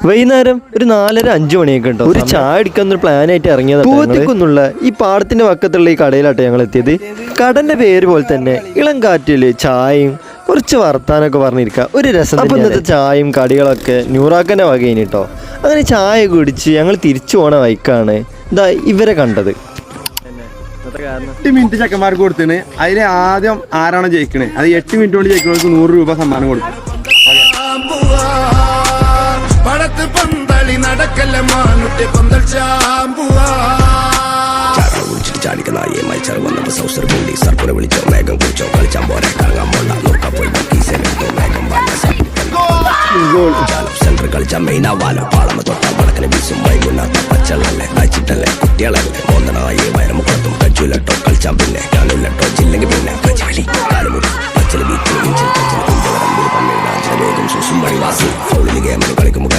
വൈകുന്നേരം ഒരു 4:30-5 മണിയൊക്കെ ഉണ്ടോ. ഒരു ചായ അടിക്കാന്നൊരു പ്ലാനായിട്ട് ഇറങ്ങിയത് പൂവത്തിക്കുന്നുള്ള ഈ പാടത്തിന്റെ പക്കത്തുള്ള ഈ കടയിലാട്ടോ ഞങ്ങൾ എത്തിയത്. കടന്റെ പേര് പോലെ തന്നെ ഇളം കാറ്റില് ചായയും കുറച്ച് വർത്താനൊക്കെ പറഞ്ഞിരിക്കുക ഒരു രസം. അപ്പൊ ഇന്നത്തെ ചായയും കടികളൊക്കെ ന്യൂറാക്കന്റെ വകയിന് കേട്ടോ. അങ്ങനെ ചായ കുടിച്ച് ഞങ്ങൾ തിരിച്ചു പോണ വൈക്കാണ് ഇതാ ഇവരെ കണ്ടത്. 8 മിനിറ്റ് ചെക്കന്മാർക്ക് കൊടുത്തിന്. അതിൽ ആദ്യം ആരാണോ ജയിക്കണേ അത് 8 മിനിറ്റ് കൊണ്ട് ജയിക്കുന്നവർക്ക് 100 രൂപ സമ്മാനം കൊടുക്കും. സെന്റർ കളിച്ച മെയിനാവാലോ പാളമ തൊട്ടാൽ വടക്കനെ വീസും വൈകുന്നേരത്തെ പച്ചളല്ലേ അയച്ചിട്ടല്ലേ കുട്ടികളല്ലേ മോന്തനായി വയറമുഖത്തും കജുലട്ടോ കളിച്ചാൽ പിന്നെ കാണില്ലട്ടോ ചില്ലെങ്കിൽ പിന്നെ കജുവലി കാലുമുടി പച്ചല ബീച്ചിൽ വേഗം സൂസും വഴിവാസി ഫൗളിൽ ഗെയിമിന് കളിക്കുമ്പോൾ